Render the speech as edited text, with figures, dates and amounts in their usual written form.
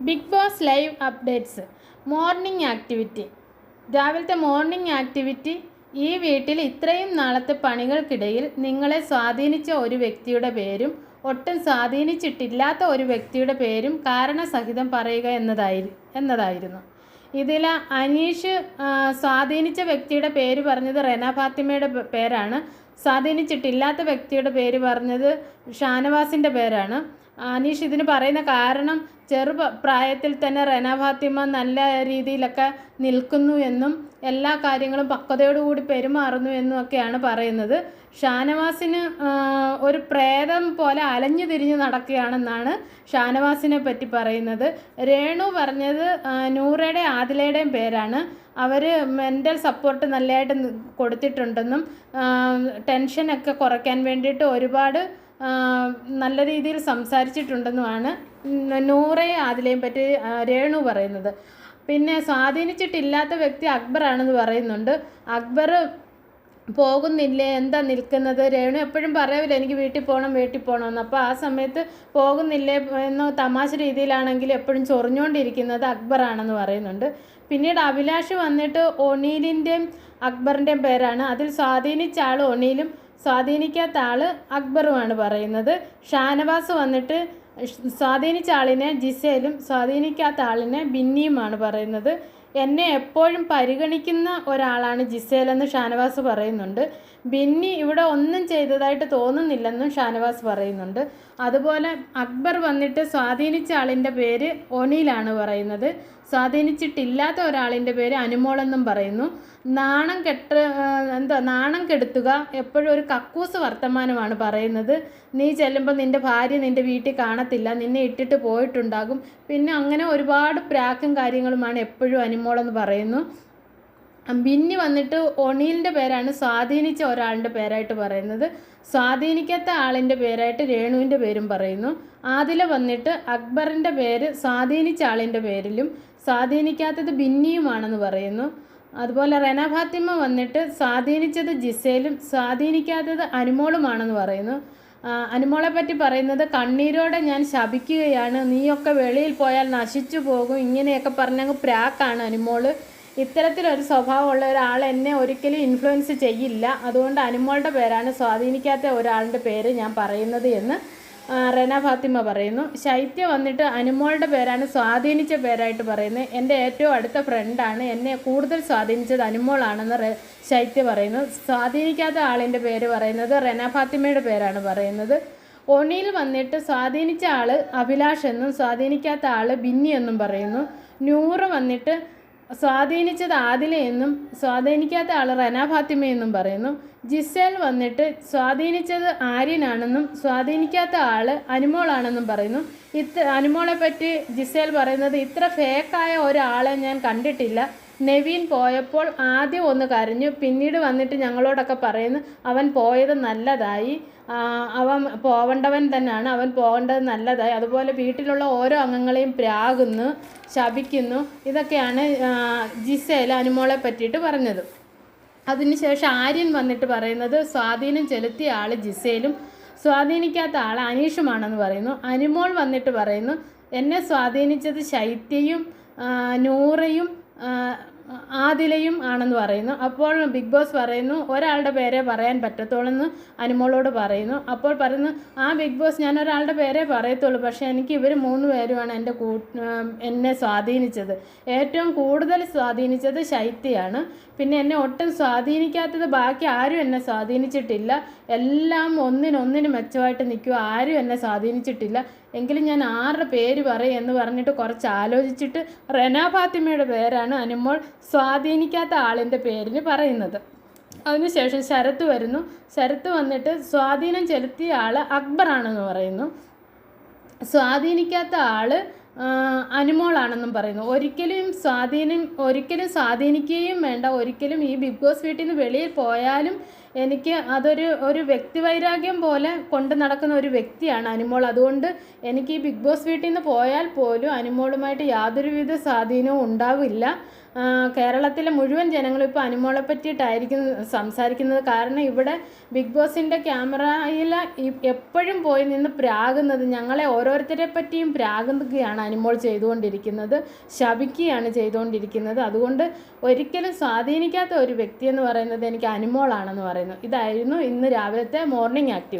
Big Boss live updates. Morning activity. രാവിലത്തെ morning activity. ഈ വീട്ടിൽ ഇത്രയും നാളത്തെ പണികൾക്കിടയിൽ നിങ്ങളെ സ്വാധീനിച്ച ഒരു വ്യക്തിയുടെ പേരും ഒട്ടും സ്വാധീനിച്ചിട്ടില്ലാത്ത ഒരു വ്യക്തിയുടെ പേരും കാരണസഹിതം പറയുക എന്നതായിരുന്നു. ഇതിൽ അനീഷ് സ്വാധീനിച്ച വ്യക്തിയുടെ പേര് പറഞ്ഞത് റെന ഫാത്തിമയുടെ പേരാണ്. സ്വാധീനിച്ചിട്ടില്ലാത്ത വ്യക്തിയുടെ പേര് പറഞ്ഞത് ഷാനവാസിൻ്റെ പേരാണ്. അനീഷ് ഇതിന് പറയുന്ന കാരണം പ്രായത്തിൽ തന്നെ റെന ഫാത്തിമ നല്ല രീതിയിലൊക്കെ നിൽക്കുന്നു എന്നും എല്ലാ കാര്യങ്ങളും പക്വതയോടുകൂടി പെരുമാറുന്നു എന്നും ഒക്കെയാണ് പറയുന്നത്. ഷാനവാസിന് ഒരു പ്രേതം പോലെ അലഞ്ഞു തിരിഞ്ഞ് നടക്കുകയാണെന്നാണ് ഷാനവാസിനെ പറ്റി പറയുന്നത്. രേണു പറഞ്ഞത് നൂറയുടെയും ആദിലയുടെയും പേരാണ്. അവർ മെൻ്റൽ സപ്പോർട്ട് നല്ലതായിട്ട് കൊടുത്തിട്ടുണ്ടെന്നും ടെൻഷനൊക്കെ കുറയ്ക്കാൻ വേണ്ടിയിട്ട് ഒരുപാട് നല്ല രീതിയിൽ സംസാരിച്ചിട്ടുണ്ടെന്നുമാണ് നൂറയും ആദിലയും പറ്റി രേണു പറയുന്നത്. പിന്നെ സ്വാധീനിച്ചിട്ടില്ലാത്ത വ്യക്തി അക്ബറാണെന്ന് പറയുന്നുണ്ട്. അക്ബർ പോകുന്നില്ലേ, എന്താ നിൽക്കുന്നത്? രേണു എപ്പോഴും പറയാവില്ല എനിക്ക് വീട്ടിൽ പോകണമെന്ന്. അപ്പോൾ ആ സമയത്ത് പോകുന്നില്ലേ എന്ന തമാശ രീതിയിലാണെങ്കിൽ എപ്പോഴും ചൊറിഞ്ഞുകൊണ്ടിരിക്കുന്നത് അക്ബറാണെന്ന് പറയുന്നുണ്ട്. പിന്നീട് അഭിലാഷ് വന്നിട്ട് ഒണീലിൻ്റെയും അക്ബറിൻ്റെയും പേരാണ്. അതിൽ സ്വാധീനിച്ച ആൾ ഒണീലും സ്വാധീനിക്കാത്ത ആൾ അക്ബറുമാണ് പറയുന്നത്. ഷാനവാസ് വന്നിട്ട് സ്വാധീനിച്ച ആളിനെ ജിസേലും സ്വാധീനിക്കാത്ത ആളിനെ ബിന്നിയുമാണ് പറയുന്നത്. എന്നെ എപ്പോഴും പരിഗണിക്കുന്ന ഒരാളാണ് ജിസേലെന്ന് ഷാനവാസ് പറയുന്നുണ്ട്. ബിന്നി ഇവിടെ ഒന്നും ചെയ്തതായിട്ട് തോന്നുന്നില്ലെന്നും ഷാനവാസ് പറയുന്നുണ്ട്. അതുപോലെ അക്ബർ വന്നിട്ട് സ്വാധീനിച്ച ആളിൻ്റെ പേര് ഒനീലാണ് പറയുന്നത്. സ്വാധീനിച്ചിട്ടില്ലാത്ത ഒരാളിൻ്റെ പേര് അനുമോളെന്നും പറയുന്നു. നാണം കെടുത്തുക എപ്പോഴും ഒരു കക്കൂസ് വർത്തമാനമാണ് പറയുന്നത്. നീ ചെല്ലുമ്പോൾ നിൻ്റെ ഭാര്യ നിൻ്റെ വീട്ടിൽ കാണത്തില്ല, നിന്നെ ഇട്ടിട്ട് പോയിട്ടുണ്ടാകും. പിന്നെ അങ്ങനെ ഒരുപാട് പ്രാക്കും കാര്യങ്ങളുമാണ് എപ്പോഴും അനുമോളെന്ന് പറയുന്നു. ബിന്നി വന്നിട്ട് ഒണീലിൻ്റെ പേരാണ് സ്വാധീനിച്ച ഒരാളുടെ പേരായിട്ട് പറയുന്നത്. സ്വാധീനിക്കാത്ത ആളിൻ്റെ പേരായിട്ട് രേണുവിൻ്റെ പേരും പറയുന്നു. ആദില വന്നിട്ട് അക്ബറിൻ്റെ പേര് സ്വാധീനിച്ച ആളിൻ്റെ പേരിലും സ്വാധീനിക്കാത്തത് ബിന്നിയുമാണെന്ന് പറയുന്നു. അതുപോലെ റെന ഫാത്തിമ വന്നിട്ട് സ്വാധീനിച്ചത് ജിസേലും സ്വാധീനിക്കാത്തത് അനുമോളുമാണെന്ന് പറയുന്നു. അനുമോളെ പറ്റി പറയുന്നത് കണ്ണീരോടെ ഞാൻ ശപിക്കുകയാണ്, നീയൊക്കെ വെളിയിൽ പോയാൽ നശിച്ചു പോകും, ഇങ്ങനെയൊക്കെ പറഞ്ഞങ്ങ് പ്രാക്കാണ് അനുമോള്. ഇത്തരത്തിലൊരു സ്വഭാവമുള്ള ഒരാൾ എന്നെ ഒരിക്കലും ഇൻഫ്ലുവൻസ് ചെയ്യില്ല, അതുകൊണ്ട് അനുമോളുടെ പേരാണ് സ്വാധീനിക്കാത്ത ഒരാളുടെ പേര് ഞാൻ പറയുന്നത് എന്ന് റെന ഫാത്തിമ പറയുന്നു. ശൈത്യ വന്നിട്ട് അനുമോളുടെ പേരാണ് സ്വാധീനിച്ച പേരായിട്ട് പറയുന്നത്. എൻ്റെ ഏറ്റവും അടുത്ത ഫ്രണ്ടാണ്, എന്നെ കൂടുതൽ സ്വാധീനിച്ചത് അനുമോളാണെന്ന് ശൈത്യ പറയുന്നു. സ്വാധീനിക്കാത്ത ആളിൻ്റെ പേര് പറയുന്നത് റെന ഫാത്തിമയുടെ പേരാണ് പറയുന്നത്. ഒണീൽ വന്നിട്ട് സ്വാധീനിച്ച ആൾ അഭിലാഷ് എന്നും സ്വാധീനിക്കാത്ത ആൾ ബിന്നി എന്നും പറയുന്നു. നൂറ് വന്നിട്ട് സ്വാധീനിച്ചത് ആദില എന്നും സ്വാധീനിക്കാത്ത ആൾ റെന ഫാത്തിമ എന്നും പറയുന്നു. ജിസേൽ വന്നിട്ട് സ്വാധീനിച്ചത് ആര്യനാണെന്നും സ്വാധീനിക്കാത്ത ആൾ അനുമോളാണെന്നും പറയുന്നു. അനുമോളെ പറ്റി ജിസേൽ പറയുന്നത് ഇത്ര ഫേക്കായ ഒരാളെ ഞാൻ കണ്ടിട്ടില്ല. നെവീൻ പോയപ്പോൾ ആദ്യം ഒന്ന് കരഞ്ഞു, പിന്നീട് വന്നിട്ട് ഞങ്ങളോടൊക്കെ പറയുന്നു അവൻ പോയത് നല്ലതായി, അവൻ പോവേണ്ടവൻ തന്നെയാണ്, അവൻ പോകേണ്ടത് നല്ലതായി. അതുപോലെ വീട്ടിലുള്ള ഓരോ അംഗങ്ങളെയും പ്രാകുന്നു, ശപിക്കുന്നു. ഇതൊക്കെയാണ് ജിസേൽ അനുമോളെ പറ്റിയിട്ട് പറഞ്ഞത്. അതിനുശേഷം ആര്യൻ വന്നിട്ട് പറയുന്നത് സ്വാധീനം ചെലുത്തിയ ആൾ ജിസേലും സ്വാധീനിക്കാത്ത ആൾ അനീഷുമാണെന്ന് പറയുന്നു. അനുമോൾ വന്നിട്ട് പറയുന്നു എന്നെ സ്വാധീനിച്ചത് ശൈത്യയും നൂറയും ആദിലയും ആണെന്ന് പറയുന്നു. അപ്പോൾ ബിഗ് ബോസ് പറയുന്നു ഒരാളുടെ പേരെ പറയാൻ പറ്റത്തുള്ളൂ അനുമോളോട് പറയുന്നു. അപ്പോൾ പറയുന്നു ബിഗ് ബോസ് ഞാൻ ഒരാളുടെ പേരെ പറയത്തുള്ളൂ, പക്ഷേ എനിക്ക് ഇവർ 3 പേരുമാണ് എന്നെ സ്വാധീനിച്ചത്. ഏറ്റവും കൂടുതൽ സ്വാധീനിച്ചത് ശൈത്യയാണ്. പിന്നെ എന്നെ ഒട്ടും സ്വാധീനിക്കാത്തത് ബാക്കി ആരും എന്നെ സ്വാധീനിച്ചിട്ടില്ല. എല്ലാം ഒന്നിനൊന്നിന് മെച്ചമായിട്ട് നിൽക്കുക, ആരും എന്നെ സ്വാധീനിച്ചിട്ടില്ല. എങ്കിലും ഞാൻ ആരുടെ പേര് പറയും എന്ന് പറഞ്ഞിട്ട് കുറച്ച് ആലോചിച്ചിട്ട് റെന ഫാത്തിമയുടെ പേരാണ് അനുമോൾ സ്വാധീനിക്കാത്ത ആളിൻ്റെ പേരിന് പറയുന്നത്. അതിനുശേഷം ശരത്ത് വരുന്നു. ശരത്ത് വന്നിട്ട് സ്വാധീനം ചെലുത്തിയ ആൾ അക്ബറാണെന്ന് പറയുന്നു. സ്വാധീനിക്കാത്ത ആൾ അനുമോളാണെന്നും പറയുന്നു. ഒരിക്കലും സ്വാധീനിക്കുകയും വേണ്ട, ഒരിക്കലും ഈ ബിഗ് ബോസ് വീട്ടിൽ നിന്ന് വെളിയിൽ പോയാലും എനിക്ക് ഒരു വ്യക്തിവൈരാഗ്യം പോലെ കൊണ്ട് നടക്കുന്ന ഒരു വ്യക്തിയാണ് അനുമോൾ. അതുകൊണ്ട് എനിക്ക് ഈ ബിഗ് ബോസ് വീട്ടിൽ നിന്ന് പോയാൽ പോലും അനുമോളുമായിട്ട് യാതൊരുവിധ സ്വാധീനവും ഉണ്ടാവില്ല. കേരളത്തിലെ മുഴുവൻ ജനങ്ങളും ഇപ്പോൾ അനുമോളെ പറ്റിയിട്ടായിരിക്കും സംസാരിക്കുന്നത്. കാരണം ഇവിടെ ബിഗ് ബോസിൻ്റെ ക്യാമറയിൽ എപ്പോഴും പോയി നിന്ന് പ്രാകുന്നത്, ഞങ്ങളെ ഓരോരുത്തരെ പറ്റിയും പ്രാകുകയാണ് അനുമോൾ ചെയ്തുകൊണ്ടിരിക്കുന്നത്, ശപിക്കുകയാണ് ചെയ്തുകൊണ്ടിരിക്കുന്നത്. അതുകൊണ്ട് ഒരിക്കലും സ്വാധീനിക്കാത്ത ഒരു വ്യക്തി എന്ന് പറയുന്നത് എനിക്ക് അനുമോളാണെന്ന് പറയുന്നു. ഇതായിരുന്നു ഇന്ന് രാവിലത്തെ മോർണിംഗ് ആക്ടിവിറ്റി.